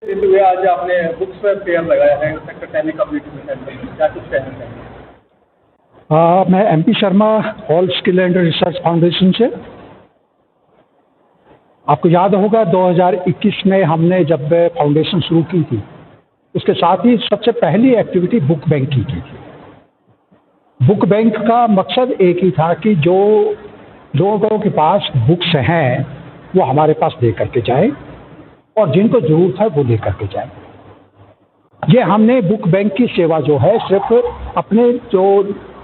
दिन हुए आज आपने बुक्स पर फेयर लगाया है सेक्टर 10 कम्युनिटी सेंटर में, क्या कुछ कहना चाहिए? मैं MP Sharma all skill and research foundation से। आपको याद होगा 2021 में हमने जब फाउंडेशन शुरू की थी, उसके साथ ही सबसे पहली एक्टिविटी बुक बैंक की थी। बुक बैंक का मकसद एक ही था कि जो लोगों के पास बुक्स हैं वो हमारे पास दे करके जाए और जिनको जरूरत है वो ले करके जाए। ये हमने बुक बैंक की सेवा जो है सिर्फ अपने जो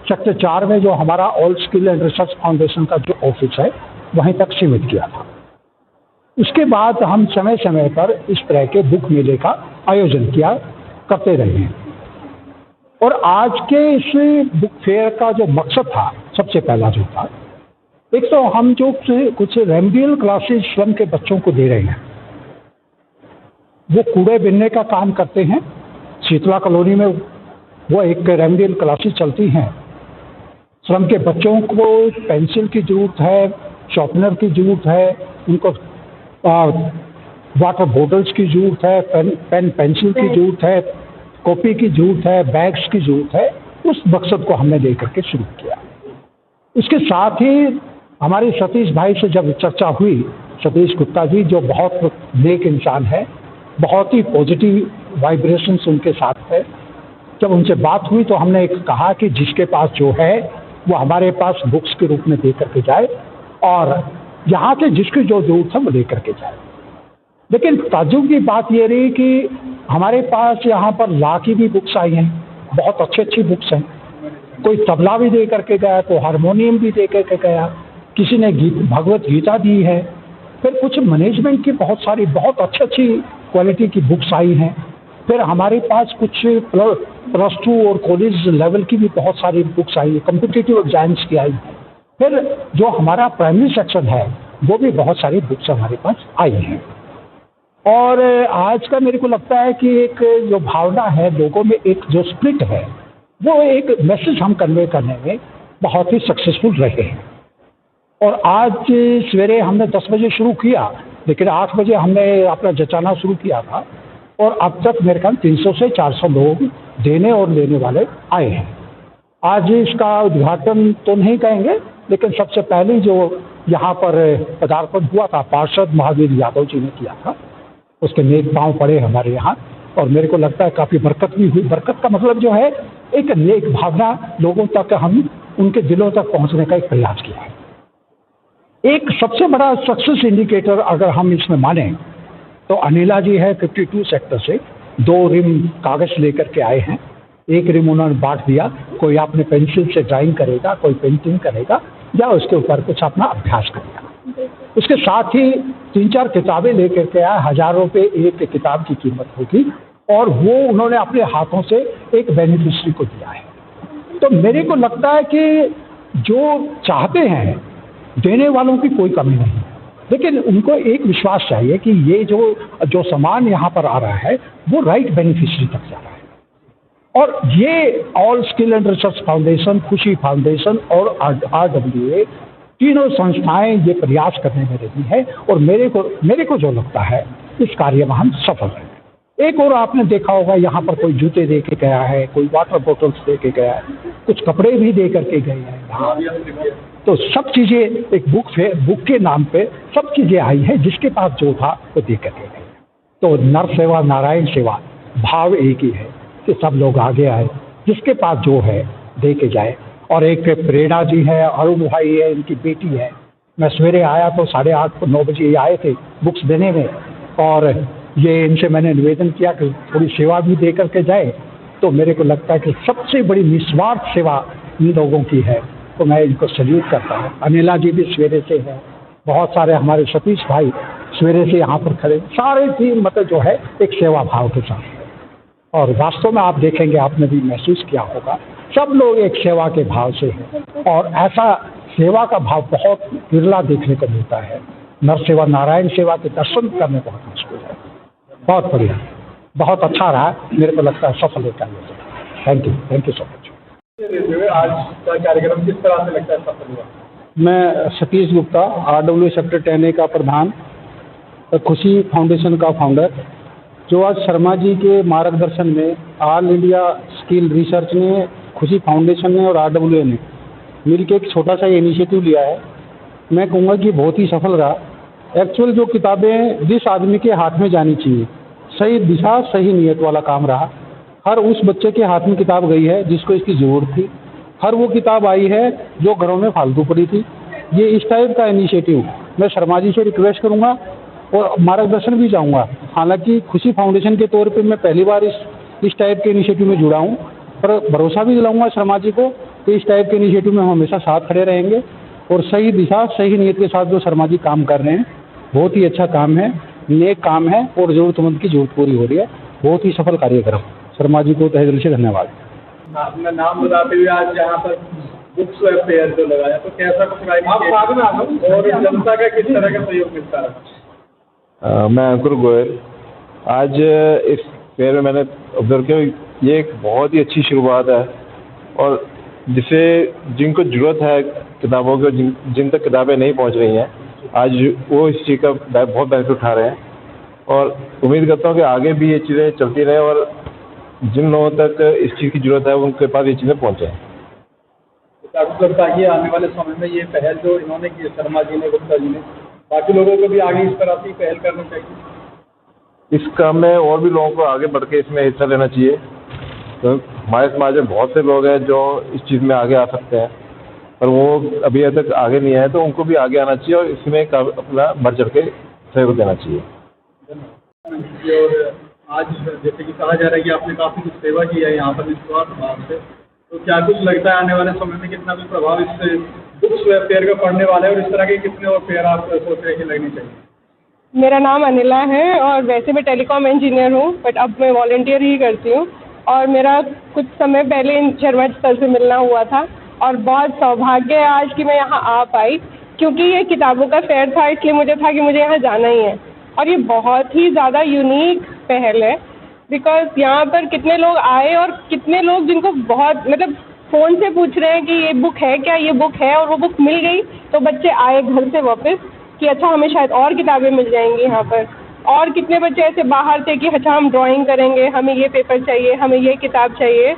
सेक्टर 4 में जो हमारा all skill and research foundation का जो ऑफिस है वहीं तक सीमित किया था। उसके बाद हम समय समय पर इस तरह के बुक मेले का आयोजन किया करते रहे हैं। और आज के इस बुक फेयर का जो मकसद था, सबसे पहला जो था, एक तो हम जो कुछ रेमडियल क्लासेस स्लम के बच्चों को दे रहे हैं, वो कूड़े बिनने का काम करते हैं। शीतला कॉलोनी में वो एक रेमडियल क्लासेस चलती हैं। स्लम के बच्चों को पेंसिल की ज़रूरत है, शॉर्पनर की ज़रूरत है, उनको वाटर बॉटल्स की ज़रूरत है, पेन पेंसिल की ज़रूरत है, कॉपी की ज़रूरत है, बैग्स की ज़रूरत है। उस मकसद को हमने लेकर के शुरू किया। इसके साथ ही हमारे सतीश भाई से जब चर्चा हुई, सतीश गुप्ता जी जो बहुत नेक इंसान है, बहुत ही पॉजिटिव वाइब्रेशंस उनके साथ है, जब उनसे बात हुई तो हमने एक कहा कि जिसके पास जो है वो हमारे पास बुक्स के रूप में दे करके जाए और यहाँ से जिसकी जो जरूरत है वो ले करके जाए। लेकिन ताज्जुब की बात ये रही कि हमारे पास यहाँ पर ला की भी बुक्स आई हैं, बहुत अच्छी बुक्स हैं। कोई तबला भी दे करके गया, कोई हारमोनियम भी दे करके गया, किसी ने भगवत गीता दी है। फिर कुछ मैनेजमेंट की बहुत सारी बहुत अच्छी क्वालिटी की बुक्स आई हैं। फिर हमारे पास कुछ +2 और कॉलेज लेवल की भी बहुत सारी बुक्स आई है, कॉम्पिटिटिव एग्जाम्स की आई है। फिर जो हमारा प्राइमरी सेक्शन है वो भी बहुत सारी बुक्स हमारे पास आई हैं। और आज का मेरे को लगता है कि एक जो भावना है लोगों में, एक जो स्प्रिट है, वो एक मैसेज हम कन्वे करने में बहुत ही सक्सेसफुल रहे हैं। और आज सवेरे हमने 10 बजे शुरू किया, लेकिन 8 बजे हमने अपना जचाना शुरू किया था और अब तक मेरे ख्याल 300 से 400 लोग देने और लेने वाले आए हैं। आज इसका उद्घाटन तो नहीं कहेंगे, लेकिन सबसे पहले जो यहाँ पर पदार्पण हुआ था पार्षद महावीर यादव जी ने किया था, उसके नेक पांव पड़े हमारे यहाँ और मेरे को लगता है काफ़ी बरकत भी हुई। बरकत का मतलब जो है एक नेक भावना लोगों तक, हम उनके दिलों तक पहुँचने का एक प्रयास किया है। एक सबसे बड़ा सक्सेस इंडिकेटर अगर हम इसमें माने तो अनिला जी है 52 सेक्टर से 2 रिम कागज़ लेकर के आए हैं। एक रिम उन्होंने बांट दिया, कोई अपने पेंसिल से ड्राइंग करेगा, कोई पेंटिंग करेगा या उसके ऊपर कुछ अपना अभ्यास करेगा। उसके साथ ही 3-4 किताबें लेकर के आया, 1000 रुपये एक किताब की कीमत होगी और वो उन्होंने अपने हाथों से एक बेनिफिशरी को दिया है। तो मेरे को लगता है कि जो चाहते हैं, देने वालों की कोई कमी नहीं है, लेकिन उनको एक विश्वास चाहिए कि ये जो सामान यहाँ पर आ रहा है वो राइट बेनिफिशरी तक जा रहा है। और ये all skill and research foundation, खुशी फाउंडेशन और RWA तीनों संस्थाएं ये प्रयास करने में रही है और मेरे को जो लगता है इस कार्य में हम सफल हैं। एक और आपने देखा होगा यहाँ पर कोई जूते दे के गया है, कोई वाटर बॉटल्स दे के गया है, कुछ कपड़े भी दे करके गए हैं। तो सब चीज़ें एक बुक के नाम पे सब चीज़ें आई हैं, जिसके पास जो था वो दे करके गए। तो नर सेवा नारायण सेवा भाव एक ही है कि सब लोग आगे आए, जिसके पास जो है दे के जाए। और एक प्रेरणा जी है, अरुण भाई है, इनकी बेटी है। मैं सवेरे आया तो 8:30-9 बजे ये आए थे बुक्स देने में और ये इनसे मैंने निवेदन किया कि थोड़ी सेवा भी दे करके जाए। तो मेरे को लगता है कि सबसे बड़ी निस्वार्थ सेवा इन लोगों की है, तो मैं इनको सल्यूट करता हूँ। अनिला जी भी सवेरे से हैं, बहुत सारे हमारे सतीश भाई सवेरे से यहाँ पर खड़े, सारे टीम मतलब जो है एक सेवा भाव के साथ है। और वास्तव में आप देखेंगे, आपने भी महसूस किया होगा, सब लोग एक सेवा के भाव से हैं और ऐसा सेवा का भाव बहुत बिरला देखने को मिलता है। नर सेवा नारायण सेवा के दर्शन करने बहुत मुश्किल है। बहुत बढ़िया, बहुत अच्छा रहा, मेरे को लगता है सफल होता है। Thank you so much. आज का कार्यक्रम किस तरह से लगता है सफल हुआ? मैं Satish Gupta, RWA sector 10A का प्रधान, खुशी फाउंडेशन का फाउंडर। जो आज शर्मा जी के मार्गदर्शन में ऑल इंडिया स्किल रिसर्च ने, खुशी फाउंडेशन ने और RWA ने मिलकर एक छोटा सा इनिशिएटिव लिया है, मैं कहूँगा कि बहुत ही सफल रहा। एक्चुअल जो किताबें जिस आदमी के हाथ में जानी चाहिए, सही दिशा सही नियत वाला काम रहा। हर उस बच्चे के हाथ में किताब गई है जिसको इसकी ज़रूरत थी, हर वो किताब आई है जो घरों में फालतू पड़ी थी। ये इस टाइप का इनिशिएटिव मैं शर्मा जी से रिक्वेस्ट करूँगा और मार्गदर्शन भी चाहूँगा। हालांकि खुशी फाउंडेशन के तौर पे मैं पहली बार इस टाइप के इनिशिएटिव में जुड़ा हूँ, पर भरोसा भी दिलाऊंगा शर्मा जी को कि इस टाइप के इनिशिएटिव में हम हमेशा साथ खड़े रहेंगे और सही दिशा सही नियत के साथ जो शर्मा जी काम कर रहे हैं बहुत ही अच्छा काम है, नेक काम है और ज़रूरतमंद की ज़रूरत पूरी हो रही है। बहुत ही सफल कार्यक्रम। शर्मा जी को तहे दिल से धन्यवाद। अपना नाम बताते हुए आज यहाँ पर बुक स्वैप फेयर जो लगाया, तो कैसा कुछ और जनता का किस तरह का सहयोग मिलता है? मैं अंकुर गोयल। आज इस फेयर में मैंने ऑब्जर्व किया, ये एक बहुत ही अच्छी शुरुआत है और जिसे जिनको ज़रूरत है किताबों की, जिन तक किताबें नहीं पहुंच रही हैं, आज वो इस चीज़ का बहुत बेनिफिट उठा रहे हैं और उम्मीद करता हूं कि आगे भी ये चीज़ें चलती रहें और जिन लोगों तक इस चीज़ की ज़रूरत है उनके पास ये चीज़ें पहुँचें। डॉक्टर साहब, ये आने वाले समय में ये पहल जो इन्होंने की, शर्मा जी ने, गुप्ता जी ने, बाकी लोगों को भी आगे इस तरह की पहल करनी चाहिए। इस काम में और भी लोगों को आगे बढ़ के इसमें हिस्सा लेना चाहिए। तो हमारे समाज में बहुत से लोग हैं जो इस चीज़ में आगे आ सकते हैं, पर वो अभी तक आगे नहीं आए, तो उनको भी आगे आना चाहिए और इसमें अपना बढ़ चढ़ के सहयोग देना चाहिए। और आज जैसे कि कहा जा रहा है कि आपने काफ़ी कुछ सेवा की है यहाँ पर निस्वार्थ भाव से, तो क्या कुछ लगता है आने वाले समय में कितना कुछ प्रभाव इस बुक स्वैप फेयर का पड़ने वाला है और इस तरह के कितने और फेयर आप सोच रहे हैं कि लगने चाहिए? मेरा नाम अनिला है और वैसे मैं टेलीकॉम इंजीनियर हूँ, बट अब मैं वॉलंटियर ही करती हूँ और मेरा कुछ समय पहले शर्मा सर से मिलना हुआ था और बहुत सौभाग्य है आज कि मैं यहाँ आ पाई, क्योंकि ये किताबों का फेयर था, इसलिए मुझे था कि मुझे यहाँ जाना ही है। और ये बहुत ही ज़्यादा यूनिक पहल है, बिकॉज यहाँ पर कितने लोग आए और कितने लोग जिनको बहुत मतलब फ़ोन से पूछ रहे हैं कि ये बुक है क्या, ये बुक है, और वो बुक मिल गई तो बच्चे आए घर से वापस कि अच्छा हमें शायद और किताबें मिल जाएंगी यहाँ पर। और कितने बच्चे ऐसे बाहर थे कि अच्छा हम ड्राइंग करेंगे, हमें ये पेपर चाहिए, हमें ये किताब चाहिए।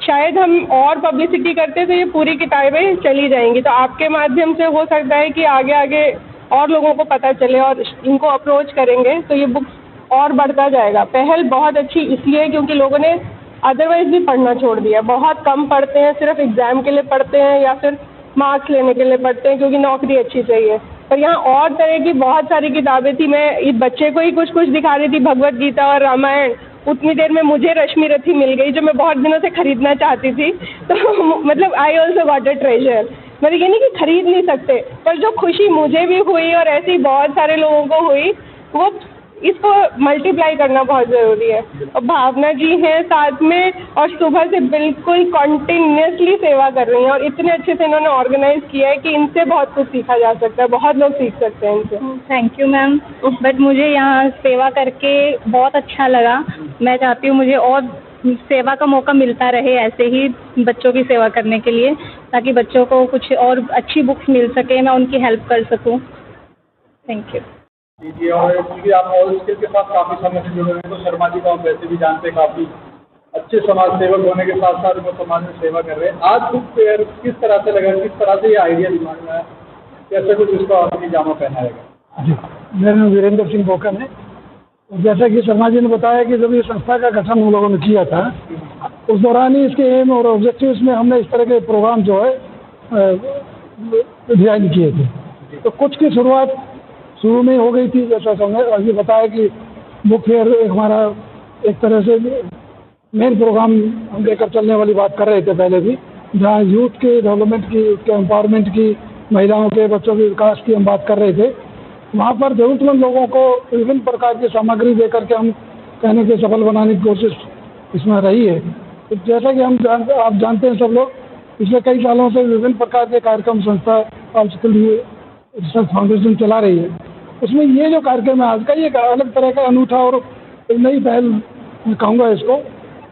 शायद हम और पब्लिसिटी करते तो ये पूरी किताबें चली जाएंगी। तो आपके माध्यम से हो सकता है कि आगे आगे और लोगों को पता चले और इनको अप्रोच करेंगे तो ये बुक और बढ़ता जाएगा। पहल बहुत अच्छी इसलिए क्योंकि लोगों ने अदरवाइज़ भी पढ़ना छोड़ दिया। बहुत कम पढ़ते हैं, सिर्फ एग्ज़ाम के लिए पढ़ते हैं या फिर मार्क्स लेने के लिए पढ़ते हैं क्योंकि नौकरी अच्छी चाहिए। पर यहाँ और तरह की बहुत सारी किताबें थी। मैं इस बच्चे को ही कुछ कुछ दिखा रही थी, भगवत गीता और रामायण। उतनी देर में मुझे रश्मि रथी मिल गई जो मैं बहुत दिनों से खरीदना चाहती थी। तो मतलब I also got a treasure. मतलब ये नहीं कि खरीद नहीं सकते, पर जो खुशी मुझे भी हुई और ऐसे ही बहुत सारे लोगों को हुई, वो इसको मल्टीप्लाई करना बहुत ज़रूरी है। और भावना जी हैं साथ में और सुबह से बिल्कुल कॉन्टिन्यूसली सेवा कर रही हैं और इतने अच्छे से इन्होंने ऑर्गेनाइज़ किया है कि इनसे बहुत कुछ सीखा जा सकता है, बहुत लोग सीख सकते हैं इनसे। थैंक यू मैम, बट मुझे यहाँ सेवा करके बहुत अच्छा लगा। मैं चाहती हूँ मुझे और सेवा का मौका मिलता रहे ऐसे ही बच्चों की सेवा करने के लिए, ताकि बच्चों को कुछ और अच्छी बुक्स मिल सके, मैं उनकी हेल्प कर सकूँ। थैंक यू जी। और क्योंकि आप ऑल स्किल के साथ काफ़ी समय से जुड़े हुए हैं, तो शर्मा जी को आप वैसे भी जानते हैं, काफ़ी अच्छे समाज सेवक होने के साथ साथ वो समाज में सेवा कर रहे हैं। आज बुक फेयर किस तरह से लगा, किस तरह से ये आइडिया दिमाग में आया, कैसे कुछ इसको आपकी जामा पहनाएगा? जी, मेरा नाम वीरेंद्र सिंह बोकन है। जैसा कि शर्मा जी ने बताया कि जब ये संस्था का गठन हम लोगों ने किया था, उस दौरान ही इसके एम और ऑब्जेक्टिव्स में हमने इस तरह के प्रोग्राम जो है डिजाइन किए थे। तो कुछ की शुरुआत शुरू में हो गई थी, जैसा हमने अभी बताया कि बुक फेयर हमारा एक तरह से मेन प्रोग्राम हम लेकर चलने वाली बात कर रहे थे पहले भी, जहाँ यूथ के डेवलपमेंट की, उसके एम्पावरमेंट की, महिलाओं के, बच्चों के विकास की हम बात कर रहे थे। वहाँ पर ज़रूरतमंद लोगों को विभिन्न प्रकार की सामग्री देकर के हम कहने के सफल बनाने की कोशिश इसमें रही है। तो जैसा कि आप जानते हैं सब लोग, पिछले कई सालों से विभिन्न प्रकार के कार्यक्रम संस्था ऑल स्किल रिसर्च फाउंडेशन चला रही है। उसमें ये जो कार्यक्रम है आज का, ये अलग तरह का अनूठा और एक नई पहल मैं कहूँगा इसको।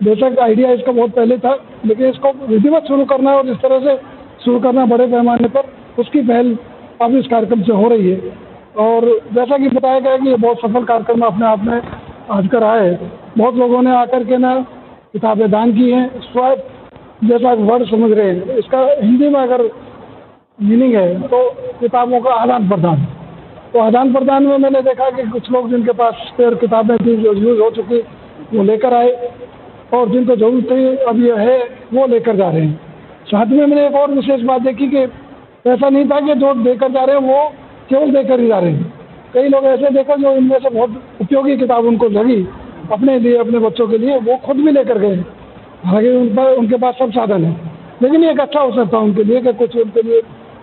बेशक आइडिया इसका बहुत पहले था, लेकिन इसको विधिवत शुरू करना और इस तरह से शुरू करना बड़े पैमाने पर, उसकी पहल अब इस कार्यक्रम से हो रही है। और जैसा कि बताया गया कि ये बहुत सफल कार्यक्रम अपने आप में, आज कर आए, बहुत लोगों ने आकर के ना किताबें दान की हैं। स्वैप जैसा वर्ड समझ रहे हैं, इसका हिंदी में अगर मीनिंग है तो किताबों का आदान प्रदान। तो आदान प्रदान में मैंने देखा कि कुछ लोग जिनके पास स्पेयर किताबें थी जो यूज़ हो चुकी वो लेकर आए, और जिनको जरूरत थी अब ये है वो लेकर जा रहे हैं। साथ में मैंने एक और विशेष बात देखी कि ऐसा नहीं था कि जो देकर जा रहे हैं वो केवल देकर ही जा रहे हैं। कई लोग ऐसे देखा जो इनमें से बहुत उपयोगी किताब उनको लगी अपने लिए, अपने बच्चों के लिए, वो खुद भी लेकर गए। हालांकि उनके पास सब साधन है, लेकिन ये एक अच्छा अवसर था उनके लिए कि कुछ उनके लिए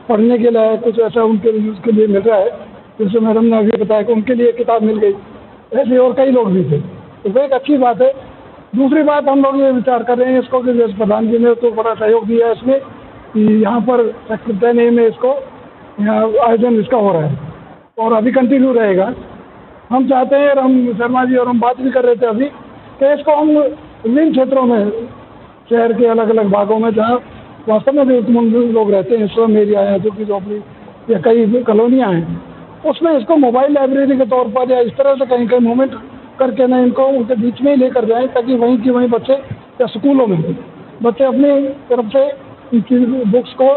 पढ़ने के लिए कुछ ऐसा उनके यूज़ के लिए मिल रहा है। जैसे मैडम ने अभी बताया कि उनके लिए किताब मिल गई, ऐसे और कई लोग भी थे, तो वो एक अच्छी बात है। दूसरी बात, हम लोग ये विचार कर रहे हैं इसको कि जैसे प्रधान जी ने तो बड़ा सहयोग दिया है इसमें कि यहाँ पर सेक्टर 10A में इसको यहाँ आयोजन इसका हो रहा है और अभी कंटिन्यू रहेगा। हम चाहते हैं, और हम शर्मा जी और हम बात भी कर रहे थे अभी, कि इसको हम विभिन्न क्षेत्रों में, शहर के अलग अलग भागों में जहाँ वास्तव में जरूरतमंद लोग रहते हैं, स्लम एरिया है, जो कि झोपड़ी या कई कॉलोनियाँ हैं, उसमें इसको मोबाइल लाइब्रेरी के तौर पर या इस तरह से कहीं कहीं मूवमेंट करके ना इनको उनके बीच में ही लेकर जाएं, ताकि वहीं की वहीं बच्चे या स्कूलों में बच्चे अपनी तरफ से इनकी बुक्स को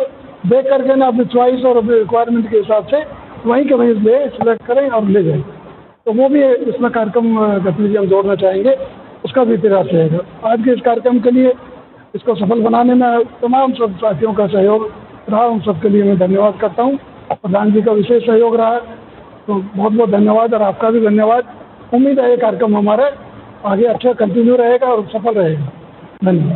देख करके ना अपनी चॉइस और अपने रिक्वायरमेंट के हिसाब से वहीं के वहीं ले सिलेक्ट करें और ले जाएं। तो वो भी इसमें कार्यक्रम गतिविधि हम जोड़ना चाहेंगे, उसका भी प्रयास रहेगा। आज के इस कार्यक्रम के लिए, इसको सफल बनाने में तमाम सब साथियों का सहयोग रहा, उन सबके लिए मैं धन्यवाद करता हूँ। प्रधान जी का विशेष सहयोग रहा, तो बहुत बहुत धन्यवाद, और आपका भी धन्यवाद। उम्मीद है ये कार्यक्रम हमारे आगे अच्छा कंटिन्यू रहेगा और सफल रहेगा। धन्यवाद।